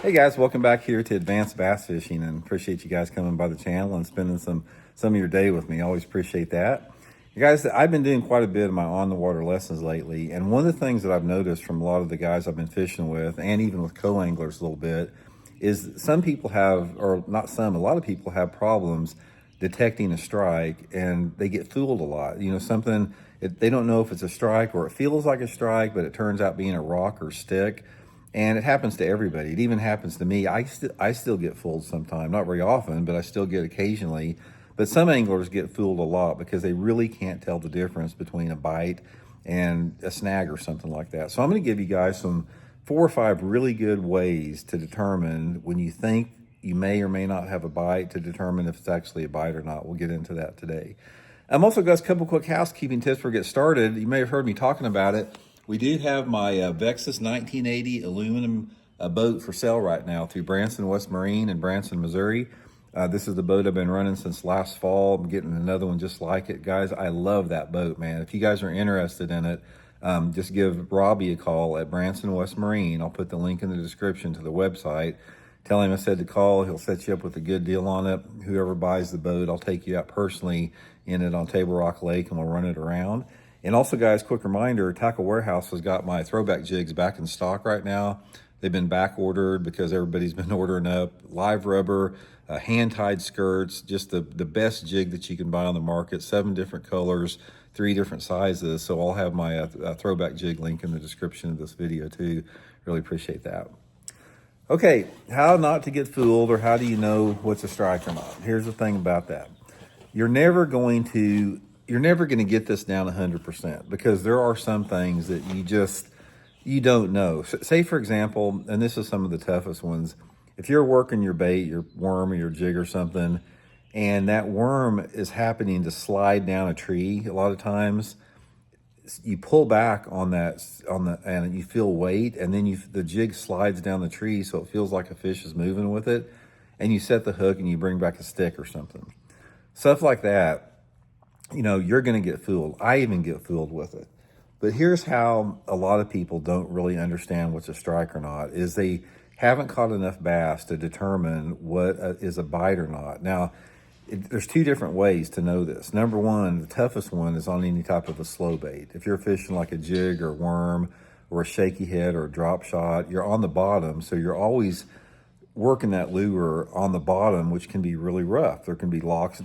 Hey guys, welcome back here to Advanced Bass Fishing, and appreciate you guys coming by the channel and spending some of your day with me. Always appreciate that. You guys, I've been doing quite a bit of my on the water lessons lately, and one of the things that I've noticed from a lot of the guys I've been fishing with, and even with co-anglers a little bit, is some people have, or not some, a lot of people have problems detecting a strike, and they get fooled a lot. You know, they don't know if it's a strike or it feels like a strike, but it turns out being a rock or stick. And it happens to everybody. It even happens to me. I still get fooled sometimes, not very often, but I still get occasionally. But some anglers get fooled a lot because they really can't tell the difference between a bite and a snag or something like that. So I'm going to give you guys some 4 or 5 really good ways to determine when you think you may or may not have a bite, to determine if it's actually a bite or not. We'll get into that today. I'm also got a couple quick housekeeping tips before we get started. You may have heard me talking about it. We do have my Vexus 1980 aluminum boat for sale right now through Branson West Marine in Branson, Missouri. This is the boat I've been running since last fall. I'm getting another one just like it. Guys, I love that boat, man. If you guys are interested in it, just give Robbie a call at Branson West Marine. I'll put the link in the description to the website. Tell him I said to call. He'll set you up with a good deal on it. Whoever buys the boat, I'll take you out personally in it on Table Rock Lake, and we'll run it around. And also, guys, quick reminder, Tackle Warehouse has got my throwback jigs back in stock right now. They've been back ordered because everybody's been ordering up. Live rubber, hand-tied skirts, just the best jig that you can buy on the market. 7 different colors, 3 different sizes. So I'll have my throwback jig link in the description of this video too. Really appreciate that. Okay, how not to get fooled, or how do you know what's a strike or not? Here's the thing about that. You're never going to get this down 100%, because there are some things that you don't know. Say, for example, and this is some of the toughest ones, if you're working your bait, your worm or your jig or something, and that worm is happening to slide down a tree, a lot of times you pull back and you feel weight, and then the jig slides down the tree, so it feels like a fish is moving with it, and you set the hook and you bring back a stick or something. Stuff like that, you know, you're going to get fooled. I even get fooled with it. But here's how a lot of people don't really understand what's a strike or not, is they haven't caught enough bass to determine what is a bite or not. Now, there's 2 different ways to know this. Number one, the toughest one is on any type of a slow bait. If you're fishing like a jig or worm or a shaky head or a drop shot, you're on the bottom, so you're always working that lure on the bottom, which can be really rough. There can be logs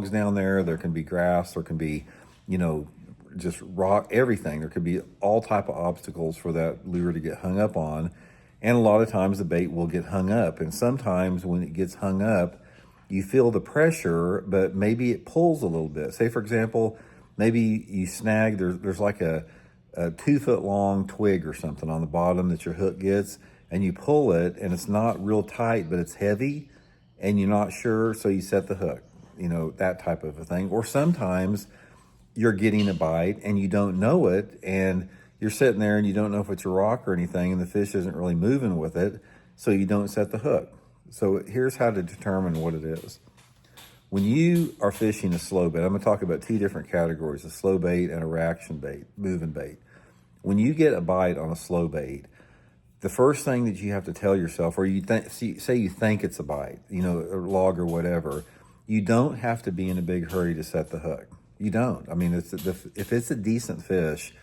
down there. There can be grass. There can be, you know, just rock, everything. There could be all type of obstacles for that lure to get hung up on. And a lot of times the bait will get hung up. And sometimes when it gets hung up, you feel the pressure, but maybe it pulls a little bit. Say, for example, maybe you snag, there's like a 2-foot long twig or something on the bottom that your hook gets, and you pull it and it's not real tight, but it's heavy and you're not sure, so you set the hook, you know, that type of a thing. Or sometimes you're getting a bite and you don't know it, and you're sitting there and you don't know if it's a rock or anything, and the fish isn't really moving with it, so you don't set the hook. So here's how to determine what it is. When you are fishing a slow bait, I'm going to talk about 2 different categories, a slow bait and a reaction bait, moving bait. When you get a bite on a slow bait, the first thing that you have to tell yourself, or say you think it's a bite, you know, a log or whatever, you don't have to be in a big hurry to set the hook. You don't. I mean, if it's a decent fish,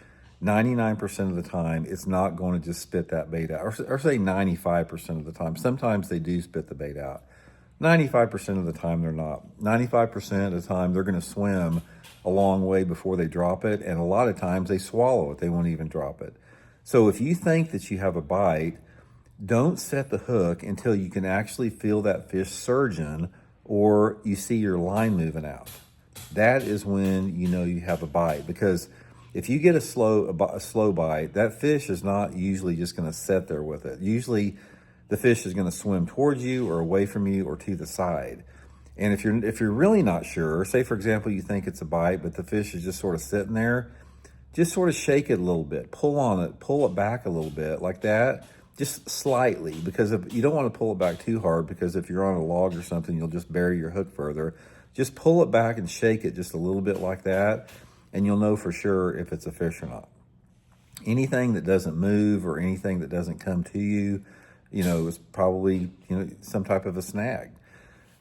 99% of the time, it's not going to just spit that bait out, or say 95% of the time. Sometimes they do spit the bait out. 95% of the time, they're not. 95% of the time, they're going to swim a long way before they drop it, and a lot of times they swallow it. They won't even drop it. So if you think that you have a bite, don't set the hook until you can actually feel that fish surging, or you see your line moving out. That is when you know you have a bite, because if you get a slow bite, that fish is not usually just going to sit there with it. Usually the fish is going to swim towards you or away from you or to the side. And if you're really not sure, say, for example, you think it's a bite, but the fish is just sort of sitting there, just sort of shake it a little bit, pull on it, pull it back a little bit like that, just slightly, because if you don't want to pull it back too hard, because if you're on a log or something, you'll just bury your hook further. Just pull it back and shake it just a little bit like that, and you'll know for sure if it's a fish or not. Anything that doesn't move or anything that doesn't come to you, it's probably, some type of a snag.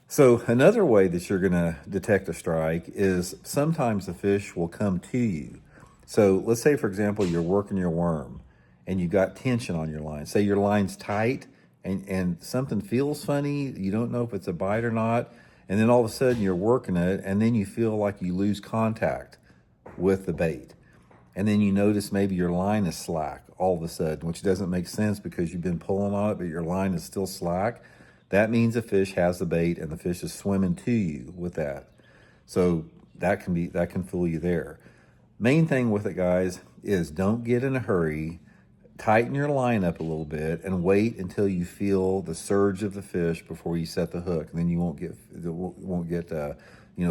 So another way that you're going to detect a strike is sometimes the fish will come to you. So let's say, for example, you're working your worm and you got tension on your line. Say your line's tight and something feels funny. You don't know if it's a bite or not. And then all of a sudden you're working it and then you feel like you lose contact with the bait. And then you notice maybe your line is slack all of a sudden, which doesn't make sense because you've been pulling on it, but your line is still slack. That means the fish has the bait and the fish is swimming to you with that. So that can fool you there. Main thing with it, guys, is don't get in a hurry. Tighten your line up a little bit and wait until you feel the surge of the fish before you set the hook. And then you won't get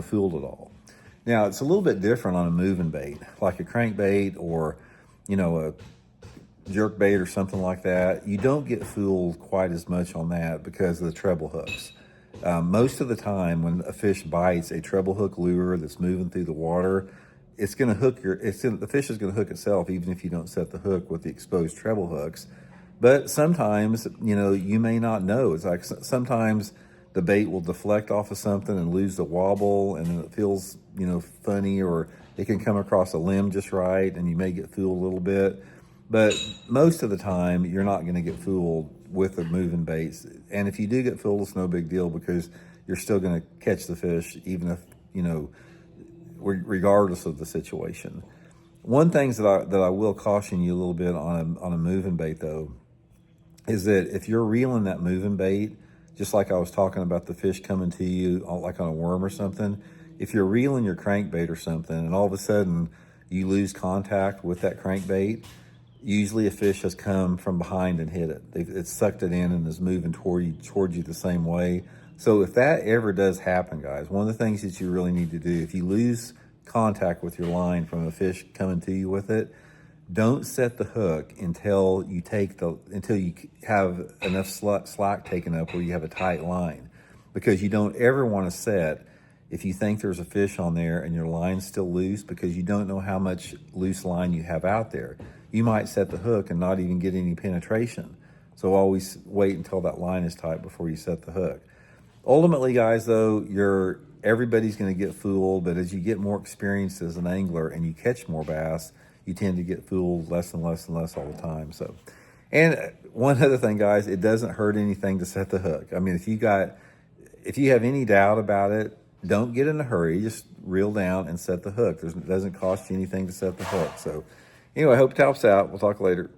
fooled at all. Now, it's a little bit different on a moving bait, like a crankbait or, a jerk bait or something like that. You don't get fooled quite as much on that because of the treble hooks. Most of the time when a fish bites a treble hook lure that's moving through the water, it's going to the fish is going to hook itself even if you don't set the hook with the exposed treble hooks. But sometimes, you may not know. It's like sometimes the bait will deflect off of something and lose the wobble and it feels, funny, or it can come across a limb just right and you may get fooled a little bit. But most of the time, you're not going to get fooled with the moving baits. And if you do get fooled, it's no big deal because you're still going to catch the fish, even if, regardless of the situation. One thing that I will caution you a little bit on a moving bait, though, is that if you're reeling that moving bait, just like I was talking about the fish coming to you, like on a worm or something, if you're reeling your crankbait or something and all of a sudden you lose contact with that crankbait, usually a fish has come from behind and hit it. It's sucked it in and is moving toward you the same way. So if that ever does happen, guys, one of the things that you really need to do, if you lose contact with your line from a fish coming to you with it, don't set the hook until you have enough slack taken up where you have a tight line, because you don't ever want to set if you think there's a fish on there and your line's still loose, because you don't know how much loose line you have out there. You might set the hook and not even get any penetration. So always wait until that line is tight before you set the hook. Ultimately, guys, though, everybody's going to get fooled, but as you get more experience as an angler and you catch more bass, you tend to get fooled less and less and less all the time. So, and one other thing, guys, it doesn't hurt anything to set the hook. I mean, if you have any doubt about it, don't get in a hurry. Just reel down and set the hook. It doesn't cost you anything to set the hook. So, anyway, I hope it helps out. We'll talk later.